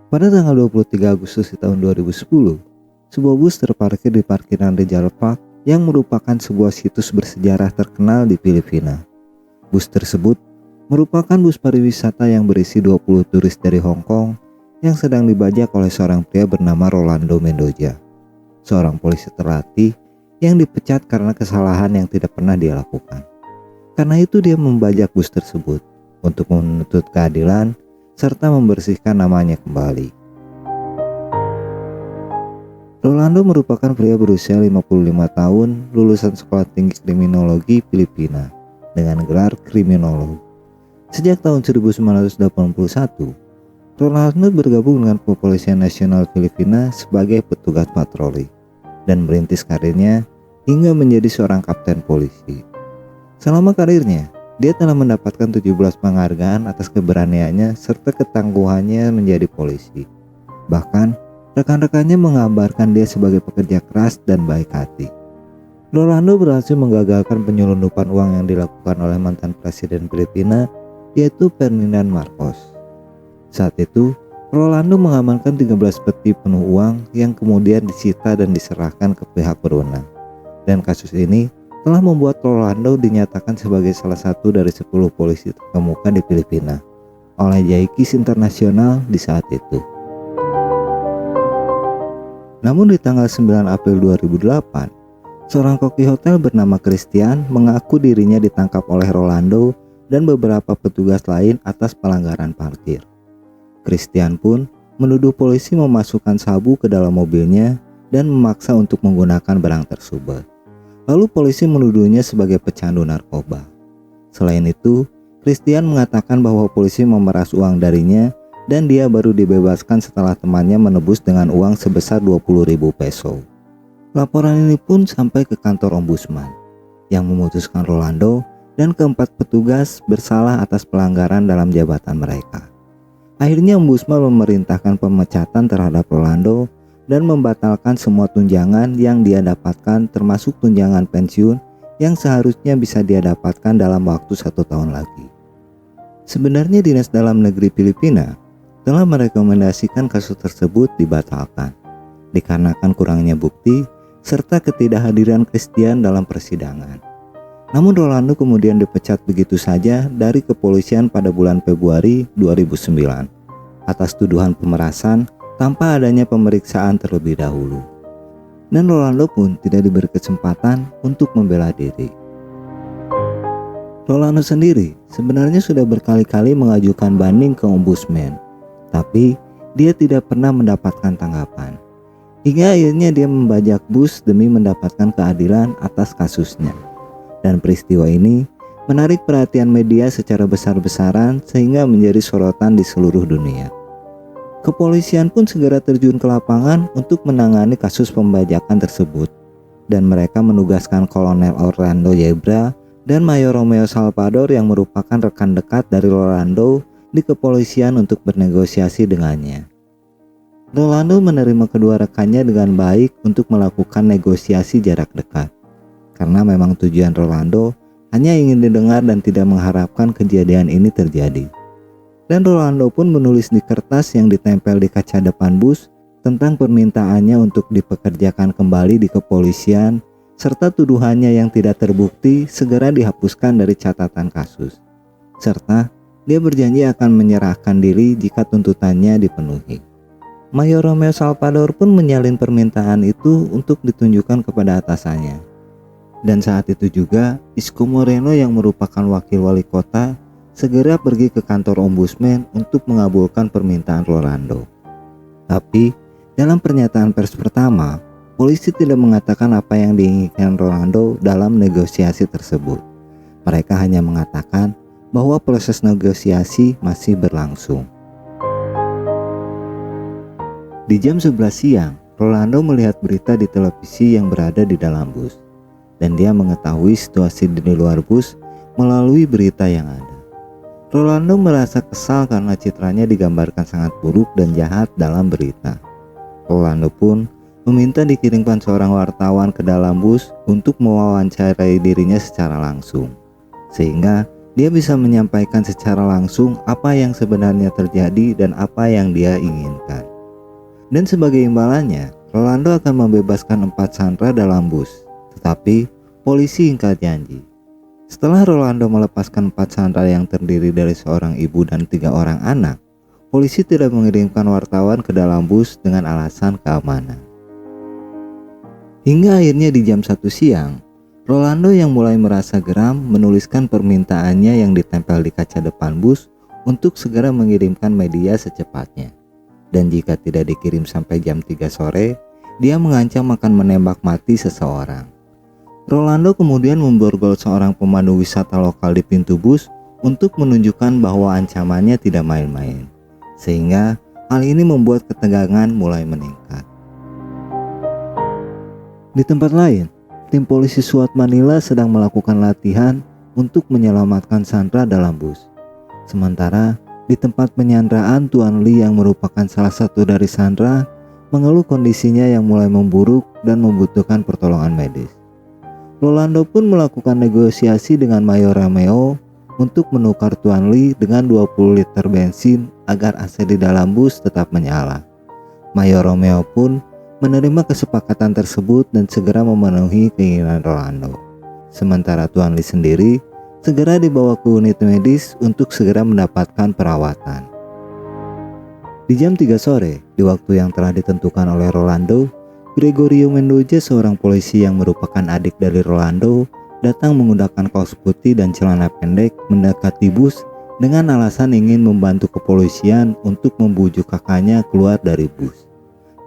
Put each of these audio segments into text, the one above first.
Pada tanggal 23 Agustus di tahun 2010, sebuah bus terparkir di parkiran Rizal Park yang merupakan sebuah situs bersejarah terkenal di Filipina. Bus tersebut merupakan bus pariwisata yang berisi 20 turis dari Hong Kong yang sedang dibajak oleh seorang pria bernama Rolando Mendoza, seorang polisi terlatih yang dipecat karena kesalahan yang tidak pernah dia lakukan. Karena itu dia membajak bus tersebut untuk menuntut keadilan serta membersihkan namanya kembali. Rolando merupakan pria berusia 55 tahun, lulusan Sekolah Tinggi Kriminologi Filipina dengan gelar kriminolog. Sejak tahun 1981, Rolando bergabung dengan Kepolisian Nasional Filipina sebagai petugas patroli dan merintis karirnya hingga menjadi seorang kapten polisi. Selama karirnya, dia telah mendapatkan 17 penghargaan atas keberaniannya serta ketangguhannya menjadi polisi. Bahkan, rekan-rekannya mengabarkan dia sebagai pekerja keras dan baik hati. Rolando berhasil menggagalkan penyelundupan uang yang dilakukan oleh mantan presiden Filipina, yaitu Ferdinand Marcos. Saat itu, Rolando mengamankan 13 peti penuh uang yang kemudian disita dan diserahkan ke pihak berwenang. Dan kasus ini telah membuat Rolando dinyatakan sebagai salah satu dari 10 polisi terkemuka di Filipina oleh Yaikis Internasional di saat itu. Namun di tanggal 9 April 2008, seorang koki hotel bernama Christian mengaku dirinya ditangkap oleh Rolando dan beberapa petugas lain atas pelanggaran parkir. Christian pun menuduh polisi memasukkan sabu ke dalam mobilnya dan memaksa untuk menggunakan barang tersebut. Lalu polisi menuduhnya sebagai pecandu narkoba. Selain itu, Christian mengatakan bahwa polisi memeras uang darinya dan dia baru dibebaskan setelah temannya menebus dengan uang sebesar 20.000 peso. Laporan ini pun sampai ke kantor ombudsman yang memutuskan Rolando dan keempat petugas bersalah atas pelanggaran dalam jabatan mereka. Akhirnya ombudsman memerintahkan pemecatan terhadap Rolando dan membatalkan semua tunjangan yang dia dapatkan, termasuk tunjangan pensiun yang seharusnya bisa dia dapatkan dalam waktu 1 tahun lagi. Sebenarnya Dinas Dalam Negeri Filipina telah merekomendasikan kasus tersebut dibatalkan dikarenakan kurangnya bukti serta ketidakhadiran Christian dalam persidangan. Namun Rolando kemudian dipecat begitu saja dari kepolisian pada bulan Februari 2009 atas tuduhan pemerasan tanpa adanya pemeriksaan terlebih dahulu. Dan Rolando pun tidak diberi kesempatan untuk membela diri. Rolando sendiri sebenarnya sudah berkali-kali mengajukan banding ke ombudsman, tapi dia tidak pernah mendapatkan tanggapan. Hingga akhirnya dia membajak bus demi mendapatkan keadilan atas kasusnya. Dan peristiwa ini menarik perhatian media secara besar-besaran sehingga menjadi sorotan di seluruh dunia. Kepolisian pun segera terjun ke lapangan untuk menangani kasus pembajakan tersebut, dan mereka menugaskan Kolonel Orlando Yebra dan Mayor Romeo Salvador yang merupakan rekan dekat dari Rolando di kepolisian untuk bernegosiasi dengannya. Rolando menerima kedua rekannya dengan baik untuk melakukan negosiasi jarak dekat, karena memang tujuan Rolando hanya ingin didengar dan tidak mengharapkan kejadian ini terjadi. Dan Rolando pun menulis di kertas yang ditempel di kaca depan bus tentang permintaannya untuk dipekerjakan kembali di kepolisian serta tuduhannya yang tidak terbukti segera dihapuskan dari catatan kasus. Serta dia berjanji akan menyerahkan diri jika tuntutannya dipenuhi. Mayor Romeo Salvador pun menyalin permintaan itu untuk ditunjukkan kepada atasannya. Dan saat itu juga Isko Moreno yang merupakan wakil wali kota segera pergi ke kantor ombudsman untuk mengabulkan permintaan Rolando. Tapi dalam pernyataan pers pertama, polisi tidak mengatakan apa yang diinginkan Rolando dalam negosiasi tersebut. Mereka hanya mengatakan bahwa proses negosiasi masih berlangsung. Di jam 11 siang, Rolando melihat berita di televisi yang berada di dalam bus, dan dia mengetahui situasi di luar bus melalui berita yang ada. Rolando merasa kesal karena citranya digambarkan sangat buruk dan jahat dalam berita. Rolando pun meminta dikirimkan seorang wartawan ke dalam bus untuk mewawancarai dirinya secara langsung, sehingga dia bisa menyampaikan secara langsung apa yang sebenarnya terjadi dan apa yang dia inginkan. Dan sebagai imbalannya, Rolando akan membebaskan 4 sandera dalam bus. Tetapi polisi ingkar janji. Setelah Rolando melepaskan 4 sandera yang terdiri dari seorang ibu dan 3 orang anak, polisi tidak mengirimkan wartawan ke dalam bus dengan alasan keamanan. Hingga akhirnya di jam 1 siang, Rolando yang mulai merasa geram menuliskan permintaannya yang ditempel di kaca depan bus untuk segera mengirimkan media secepatnya. Dan jika tidak dikirim sampai jam 3 sore, dia mengancam akan menembak mati seseorang. Rolando kemudian memborgol seorang pemandu wisata lokal di pintu bus untuk menunjukkan bahwa ancamannya tidak main-main. Sehingga hal ini membuat ketegangan mulai meningkat. Di tempat lain, tim polisi SWAT Manila sedang melakukan latihan untuk menyelamatkan sandera dalam bus. Sementara di tempat penyanderaan, Tuan Lee yang merupakan salah satu dari sandera mengeluh kondisinya yang mulai memburuk dan membutuhkan pertolongan medis. Rolando pun melakukan negosiasi dengan Mayor Romeo untuk menukar Tuan Lee dengan 20 liter bensin agar AC di dalam bus tetap menyala. Mayor Romeo pun menerima kesepakatan tersebut dan segera memenuhi keinginan Rolando. Sementara Tuan Lee sendiri segera dibawa ke unit medis untuk segera mendapatkan perawatan. Di jam 3 sore, di waktu yang telah ditentukan oleh Rolando, Gregorio Mendoza, seorang polisi yang merupakan adik dari Rolando, datang menggunakan kaos putih dan celana pendek mendekati bus dengan alasan ingin membantu kepolisian untuk membujuk kakaknya keluar dari bus.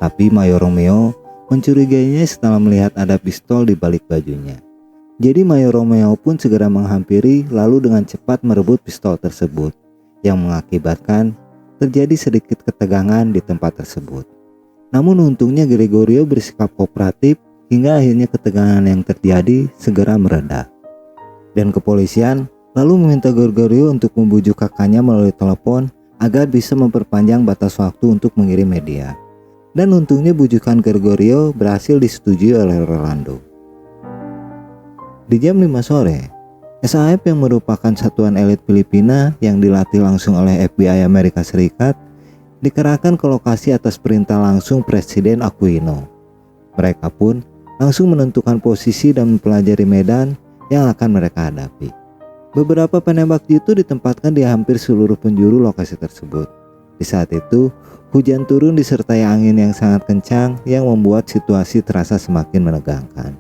Tapi Mayor Romeo mencurigainya setelah melihat ada pistol di balik bajunya. Jadi Mayor Romeo pun segera menghampiri lalu dengan cepat merebut pistol tersebut, yang mengakibatkan terjadi sedikit ketegangan di tempat tersebut. Namun untungnya Gregorio bersikap kooperatif hingga akhirnya ketegangan yang terjadi segera mereda. Dan kepolisian lalu meminta Gregorio untuk membujuk kakaknya melalui telepon agar bisa memperpanjang batas waktu untuk mengirim media. Dan untungnya bujukan Gregorio berhasil disetujui oleh Rolando. Di jam 5 sore, SAF yang merupakan satuan elit Filipina yang dilatih langsung oleh FBI Amerika Serikat dikerahkan ke lokasi atas perintah langsung Presiden Aquino. Mereka pun langsung menentukan posisi dan mempelajari medan yang akan mereka hadapi. Beberapa penembak jitu ditempatkan di hampir seluruh penjuru lokasi tersebut. Di saat itu, hujan turun disertai angin yang sangat kencang yang membuat situasi terasa semakin menegangkan.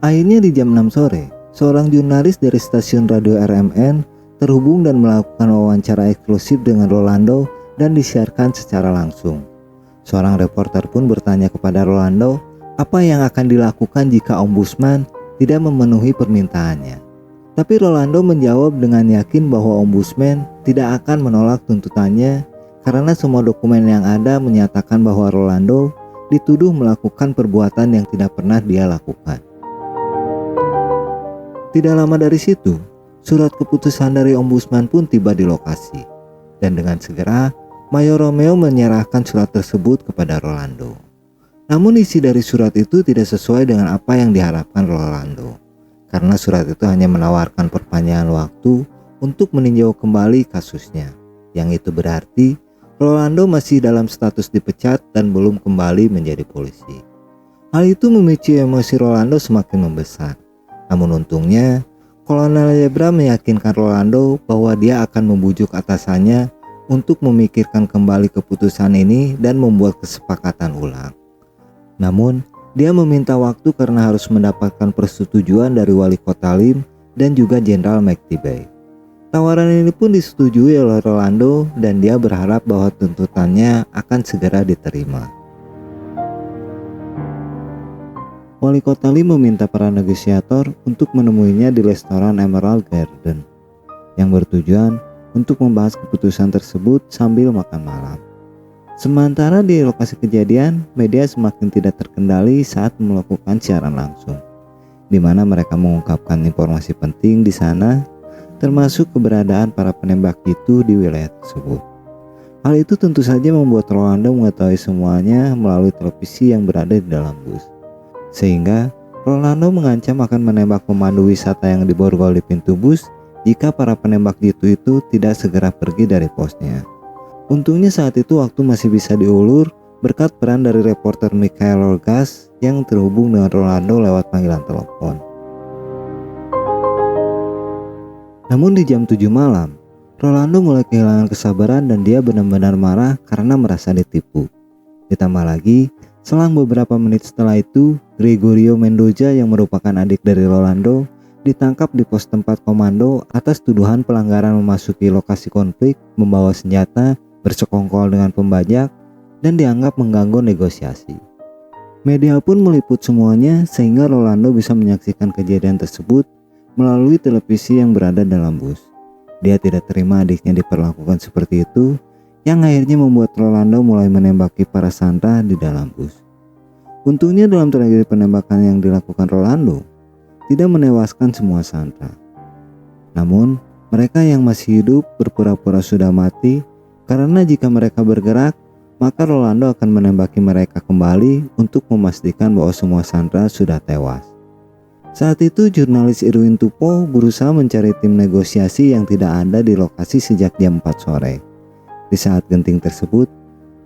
Akhirnya di jam 6 sore, seorang jurnalis dari stasiun radio RMN terhubung dan melakukan wawancara eksklusif dengan Rolando dan disiarkan secara langsung. Seorang reporter pun bertanya kepada Rolando apa yang akan dilakukan jika ombudsman tidak memenuhi permintaannya. Tapi Rolando menjawab dengan yakin bahwa ombudsman tidak akan menolak tuntutannya karena semua dokumen yang ada menyatakan bahwa Rolando dituduh melakukan perbuatan yang tidak pernah dia lakukan. Tidak lama dari situ, surat keputusan dari ombudsman pun tiba di lokasi. Dan dengan segera, Mayor Romeo menyerahkan surat tersebut kepada Rolando. Namun isi dari surat itu tidak sesuai dengan apa yang diharapkan Rolando. Karena surat itu hanya menawarkan perpanjangan waktu untuk meninjau kembali kasusnya. Yang itu berarti Rolando masih dalam status dipecat dan belum kembali menjadi polisi. Hal itu memicu emosi Rolando semakin membesar. Namun untungnya, Kolonel Yebra meyakinkan Rolando bahwa dia akan membujuk atasannya untuk memikirkan kembali keputusan ini dan membuat kesepakatan ulang. Namun, dia meminta waktu karena harus mendapatkan persetujuan dari Wali Kota Lim dan juga Jenderal McTibay. Tawaran ini pun disetujui oleh Rolando dan dia berharap bahwa tuntutannya akan segera diterima. Wali Kota Lim meminta para negosiator untuk menemuinya di restoran Emerald Garden yang bertujuan untuk membahas keputusan tersebut sambil makan malam. Sementara di lokasi kejadian, media semakin tidak terkendali saat melakukan siaran langsung, di mana mereka mengungkapkan informasi penting di sana, termasuk keberadaan para penembak jitu di wilayah tersebut. Hal itu tentu saja membuat Rolando mengetahui semuanya melalui televisi yang berada di dalam bus. Sehingga Rolando mengancam akan menembak pemandu wisata yang diborgol di pintu bus jika para penembak jitu itu tidak segera pergi dari posnya. Untungnya saat itu waktu masih bisa diulur berkat peran dari reporter Michael Rogas yang terhubung dengan Rolando lewat panggilan telepon. Namun di jam 7 malam, Rolando mulai kehilangan kesabaran dan dia benar-benar marah karena merasa ditipu. Ditambah lagi, selang beberapa menit setelah itu, Gregorio Mendoza yang merupakan adik dari Rolando ditangkap di pos tempat komando atas tuduhan pelanggaran memasuki lokasi konflik, membawa senjata, bersekongkol dengan pembajak, dan dianggap mengganggu negosiasi. Media pun meliput semuanya sehingga Rolando bisa menyaksikan kejadian tersebut melalui televisi yang berada dalam bus. Dia tidak terima adiknya diperlakukan seperti itu, yang akhirnya membuat Rolando mulai menembaki para sandera di dalam bus. Untungnya dalam tragedi penembakan yang dilakukan Rolando tidak menewaskan semua sandera. Namun, mereka yang masih hidup berpura-pura sudah mati karena jika mereka bergerak, maka Rolando akan menembaki mereka kembali untuk memastikan bahwa semua sandera sudah tewas. Saat itu jurnalis Irwin Tupo berusaha mencari tim negosiasi yang tidak ada di lokasi sejak jam 4 sore. Di saat genting tersebut,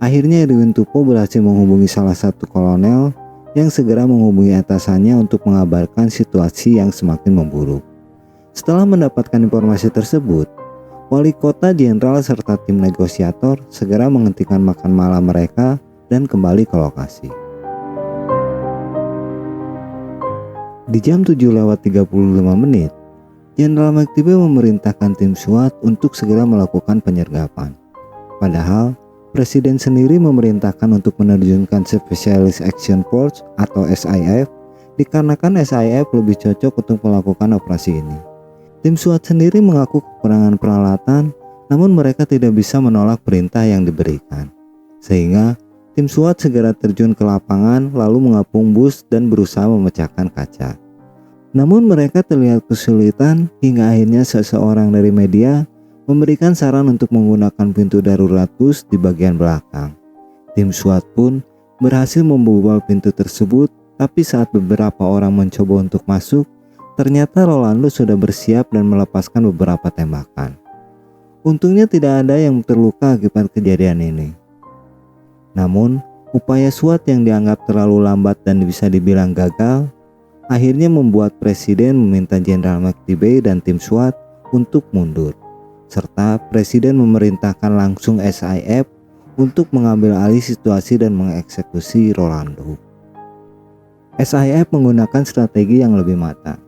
akhirnya Irwin Tupo berhasil menghubungi salah satu kolonel yang segera menghubungi atasannya untuk mengabarkan situasi yang semakin memburuk. Setelah mendapatkan informasi tersebut, wali kota, jenderal, serta tim negosiator segera menghentikan makan malam mereka dan kembali ke lokasi. Di jam 7:35, Jenderal McTibay memerintahkan tim SWAT untuk segera melakukan penyergapan. Padahal, Presiden sendiri memerintahkan untuk menerjunkan Specialist Action Force atau SIF dikarenakan SIF lebih cocok untuk melakukan operasi ini. Tim SWAT sendiri mengaku kekurangan peralatan, namun mereka tidak bisa menolak perintah yang diberikan. Sehingga tim SWAT segera terjun ke lapangan lalu mengepung bus dan berusaha memecahkan kaca. Namun mereka terlihat kesulitan hingga akhirnya seseorang dari media memberikan saran untuk menggunakan pintu darurat bus di bagian belakang. Tim SWAT pun berhasil membobol pintu tersebut, tapi saat beberapa orang mencoba untuk masuk, ternyata Rolando sudah bersiap dan melepaskan beberapa tembakan. Untungnya tidak ada yang terluka akibat kejadian ini. Namun, upaya SWAT yang dianggap terlalu lambat dan bisa dibilang gagal, akhirnya membuat Presiden meminta Jenderal McTibay dan tim SWAT untuk mundur, serta Presiden memerintahkan langsung SIF untuk mengambil alih situasi dan mengeksekusi Rolando. SIF menggunakan strategi yang lebih matang,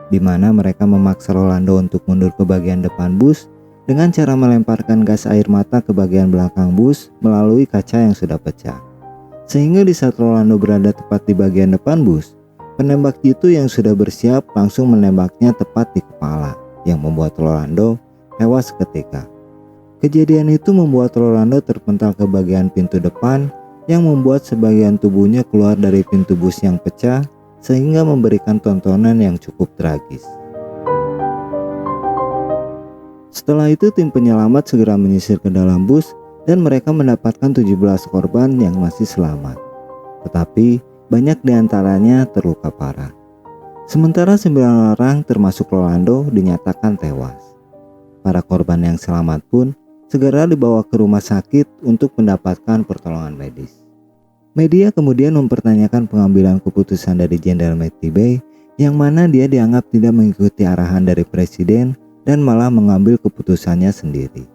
di mana mereka memaksa Rolando untuk mundur ke bagian depan bus dengan cara melemparkan gas air mata ke bagian belakang bus melalui kaca yang sudah pecah. Sehingga di saat Rolando berada tepat di bagian depan bus, penembak jitu yang sudah bersiap langsung menembaknya tepat di kepala, yang membuat Rolando tewas seketika. Kejadian itu membuat Rolando terpental ke bagian pintu depan, yang membuat sebagian tubuhnya keluar dari pintu bus yang pecah, sehingga memberikan tontonan yang cukup tragis. Setelah itu tim penyelamat segera menyisir ke dalam bus dan mereka mendapatkan 17 korban yang masih selamat. Tetapi banyak diantaranya terluka parah. Sementara 9 orang termasuk Rolando dinyatakan tewas. Para korban yang selamat pun segera dibawa ke rumah sakit untuk mendapatkan pertolongan medis. Media kemudian mempertanyakan pengambilan keputusan dari Jenderal McTibay yang mana dia dianggap tidak mengikuti arahan dari Presiden dan malah mengambil keputusannya sendiri.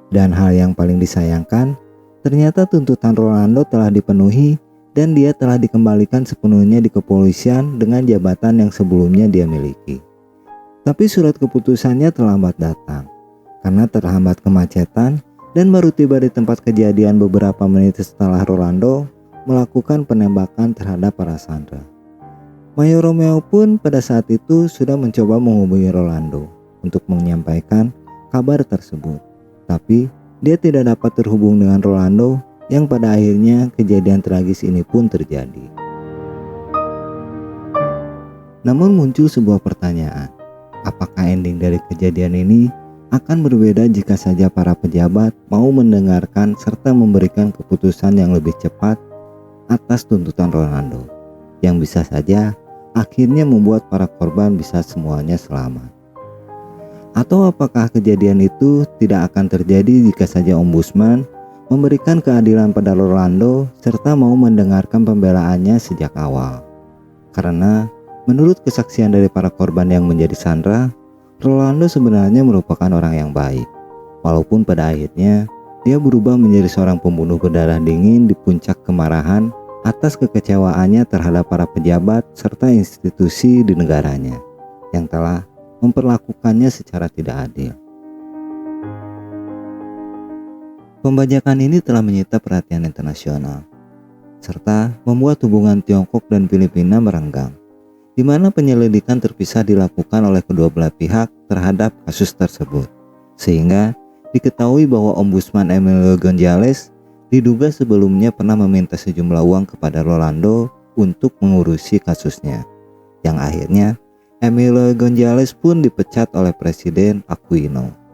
Dan hal yang paling disayangkan, ternyata tuntutan Rolando telah dipenuhi dan dia telah dikembalikan sepenuhnya di kepolisian dengan jabatan yang sebelumnya dia miliki. Tapi surat keputusannya terlambat datang karena terhambat kemacetan dan baru tiba di tempat kejadian beberapa menit setelah Rolando melakukan penembakan terhadap para sandera. Mayor Romeo pun pada saat itu sudah mencoba menghubungi Rolando untuk menyampaikan kabar tersebut, tapi dia tidak dapat terhubung dengan Rolando, yang pada akhirnya kejadian tragis ini pun terjadi. Namun muncul sebuah pertanyaan, apakah ending dari kejadian ini akan berbeda jika saja para pejabat mau mendengarkan serta memberikan keputusan yang lebih cepat atas tuntutan Rolando, yang bisa saja akhirnya membuat para korban bisa semuanya selamat. Atau apakah kejadian itu tidak akan terjadi jika saja ombudsman memberikan keadilan pada Rolando serta mau mendengarkan pembelaannya sejak awal? Karena menurut kesaksian dari para korban yang menjadi sandera, Rolando sebenarnya merupakan orang yang baik. Walaupun pada akhirnya dia berubah menjadi seorang pembunuh berdarah dingin di puncak kemarahan atas kekecewaannya terhadap para pejabat serta institusi di negaranya yang telah memperlakukannya secara tidak adil. Pembajakan ini telah menyita perhatian internasional, serta membuat hubungan Tiongkok dan Filipina merenggang, di mana penyelidikan terpisah dilakukan oleh kedua belah pihak terhadap kasus tersebut, sehingga diketahui bahwa Ombudsman Emilio Gonzales diduga sebelumnya pernah meminta sejumlah uang kepada Rolando untuk mengurusi kasusnya, yang akhirnya Emilio Gonzales pun dipecat oleh Presiden Aquino.